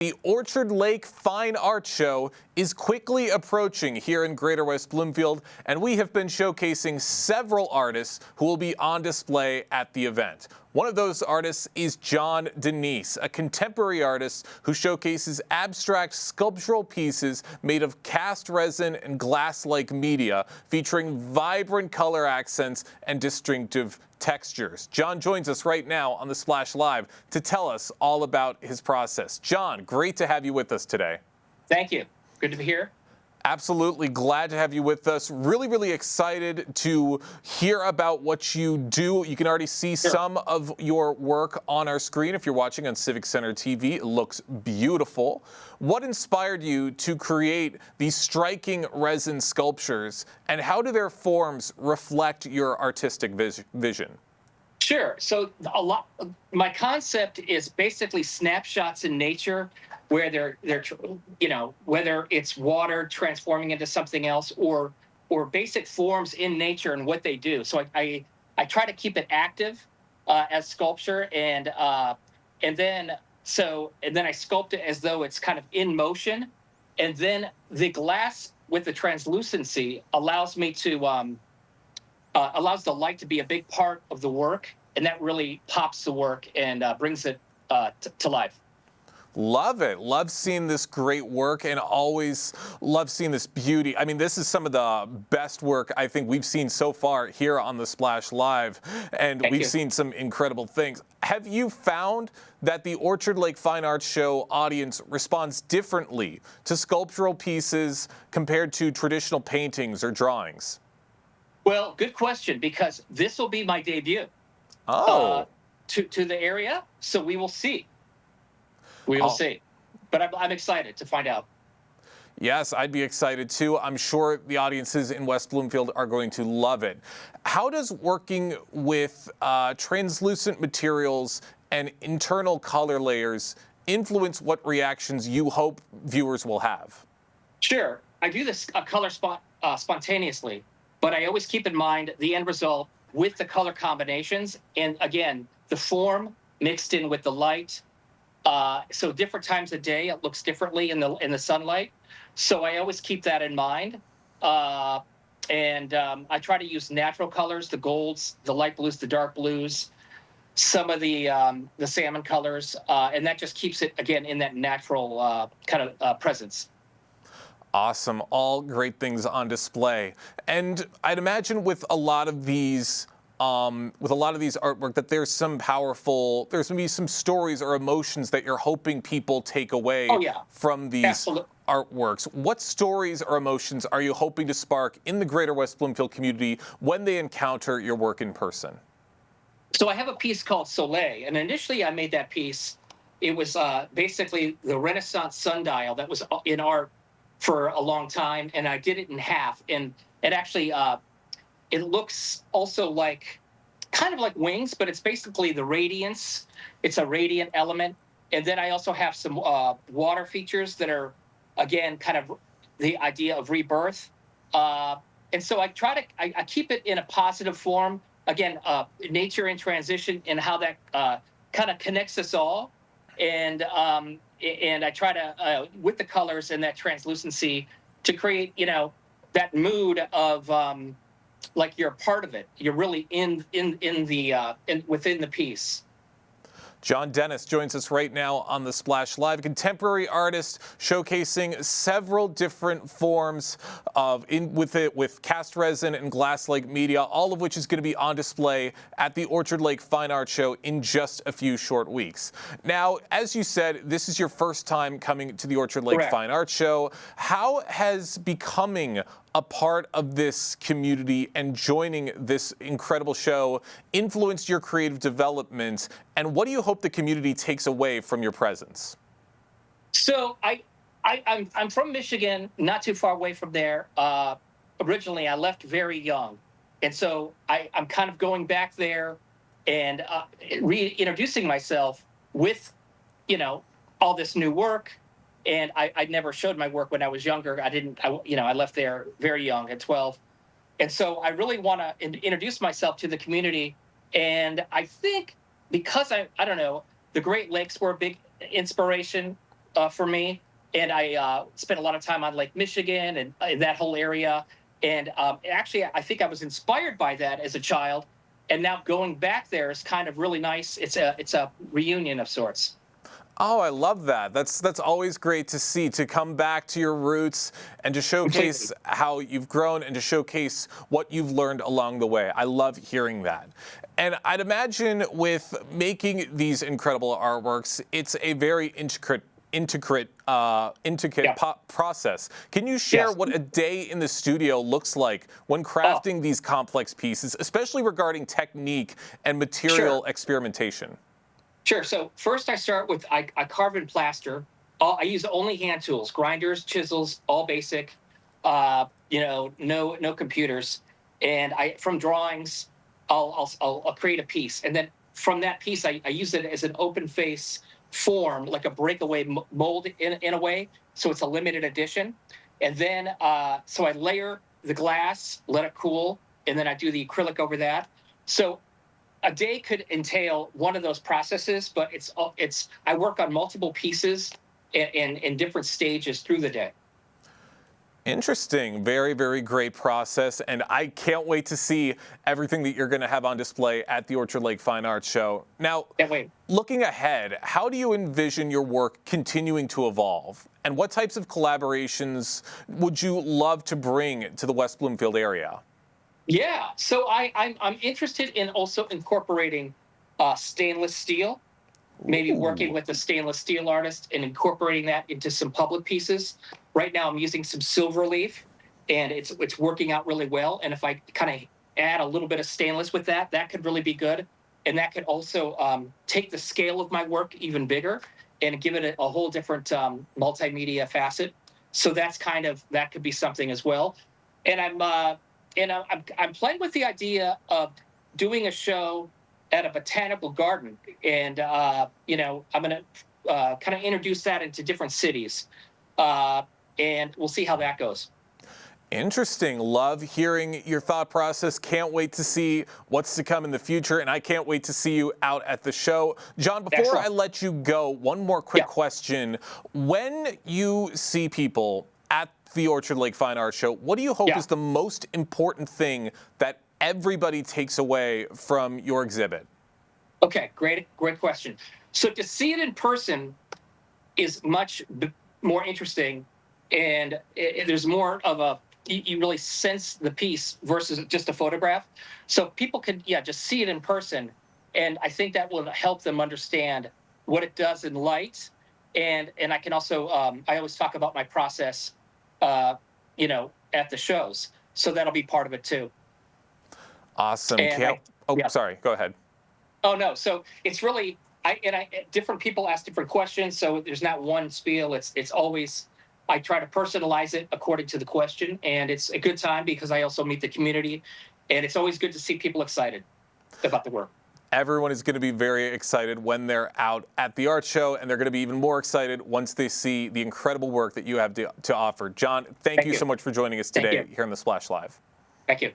The Orchard Lake Fine Art Show is quickly approaching here in Greater West Bloomfield, and we have been showcasing several artists who will be on display at the event. One of those artists is John Denis, a contemporary artist who showcases abstract sculptural pieces made of cast resin and glass-like media, featuring vibrant color accents and distinctive textures. John joins us right now on the Splash Live to tell us all about his process. John, great to have you with us today. Thank you. Good to be here. Absolutely glad to have you with us. Really excited to hear about what you do. You can already see some of your work on our screen if you're watching on Civic Center TV. It looks beautiful. What inspired you to create these striking resin sculptures, and how do their forms reflect your artistic vision? Sure. So my concept is basically snapshots in nature where they're whether it's water transforming into something else or basic forms in nature and what they do. So I try to keep it active as sculpture, and then I sculpt it as though it's kind of in motion, and then the glass with the translucency allows me to allows the light to be a big part of the work, and that really pops the work and brings it to life. Love it. Love seeing this great work, and always love seeing this beauty. I mean, this is some of the best work I think we've seen so far here on the Splash Live, and we've seen some incredible things. Have you found that the Orchard Lake Fine Arts Show audience responds differently to sculptural pieces compared to traditional paintings or drawings? Well, good question, because this will be my debut to the area, so we will see. We will see. But I'm excited to find out. Yes, I'd be excited too. I'm sure the audiences in West Bloomfield are going to love it. How does working with translucent materials and internal color layers influence what reactions you hope viewers will have? Sure. I do this color spontaneously, but I always keep in mind the end result with the color combinations. And again, the form mixed in with the light. So different times of day, it looks differently in the sunlight. So I always keep that in mind. I try to use natural colors, the golds, the light blues, the dark blues, some of the salmon colors, and that just keeps it, again, in that natural kind of presence. Awesome. All great things on display. And I'd imagine with a lot of these artwork that there's going to be some stories or emotions that you're hoping people take away from these artworks. What stories or emotions are you hoping to spark in the Greater West Bloomfield community when they encounter your work in person? So I have a piece called Soleil, and initially I made that piece. It was basically the Renaissance sundial that was in art for a long time, and I did it in half, and it actually it looks also kind of like wings, but it's basically the radiance. It's a radiant element. And then I also have some water features that are, again, kind of the idea of rebirth. And so I I keep it in a positive form. Again, nature in transition and how that kind of connects us all. And I try to, with the colors and that translucency, to create, that mood of, like you're a part of it. You're really within the piece. John Denis joins us right now on the Splash Live, a contemporary artist showcasing several different forms with cast resin and glass-like media, all of which is going to be on display at the Orchard Lake Fine Art Show in just a few short weeks. Now, as you said, this is your first time coming to the Orchard Lake Fine Art Show. How has becoming a part of this community and joining this incredible show influenced your creative development, and what do you hope the community takes away from your presence? So I'm from Michigan, not too far away from there. Originally, I left very young, and so I'm kind of going back there and reintroducing myself with, all this new work. And I never showed my work when I was younger. I left there very young at 12. And so I really want to introduce myself to the community. And I think because I don't know, the Great Lakes were a big inspiration for me, and I spent a lot of time on Lake Michigan and that whole area. And actually, I think I was inspired by that as a child, and now going back there is kind of really nice. It's a reunion of sorts. Oh, I love that. That's always great to see, to come back to your roots and to showcase Completely. how you've grown and to showcase what you've learned along the way. I love hearing that. And I'd imagine with making these incredible artworks, it's a very intricate Yeah. process. Can you share Yes. what a day in the studio looks like when Oh, crafting these complex pieces, especially regarding technique and sure. material experimentation? Sure. So first, I start with I carve and plaster. I use only hand tools, grinders, chisels, all basic. No computers. And I from drawings, I'll create a piece, and then from that piece, I use it as an open face form, like a breakaway mold in a way. So it's a limited edition. And then so I layer the glass, let it cool, and then I do the acrylic over that. So a day could entail one of those processes, but it's I work on multiple pieces in different stages through the day. Interesting. Very, very great process. And I can't wait to see everything that you're going to have on display at the Orchard Lake Fine Arts Show. Now, Can't wait. looking ahead, how do you envision your work continuing to evolve? And what types of collaborations would you love to bring to the West Bloomfield area? Yeah, so I'm interested in also incorporating stainless steel, maybe working Ooh, with a stainless steel artist and incorporating that into some public pieces. Right now, I'm using some silver leaf, and it's working out really well. And if I kind of add a little bit of stainless with that, that could really be good. And that could also take the scale of my work even bigger and give it a whole different multimedia facet. So that could be something as well. And I'm playing with the idea of doing a show at a botanical garden, and I'm going to kind of introduce that into different cities, and we'll see how that goes. interesting. Love hearing your thought process. Can't wait to see what's to come in the future. And I can't wait to see you out at the show. John, before I Excellent. let you go, one more quick Yeah. question. When you see people at the Orchard Lake Fine Arts Show, what do you hope Yeah. is the most important thing that everybody takes away from your exhibit? Okay. Great question. So to see it in person is much more interesting, and there's more of a you really sense the piece versus just a photograph. So people can just see it in person, and I think that will help them understand what it does in light. And I can also I always talk about my process, at the shows, so that'll be part of it too. Awesome. And Can't. Oh, yeah. sorry. Go ahead. Oh no, so it's really different people ask different questions, so there's not one spiel. It's always I try to personalize it according to the question, and it's a good time because I also meet the community, and it's always good to see people excited about the work. Everyone is going to be very excited when they're out at the art show, and they're going to be even more excited once they see the incredible work that you have to offer. John, thank Thank you you. so much for joining us Thank today you. here on the Splash Live. Thank you.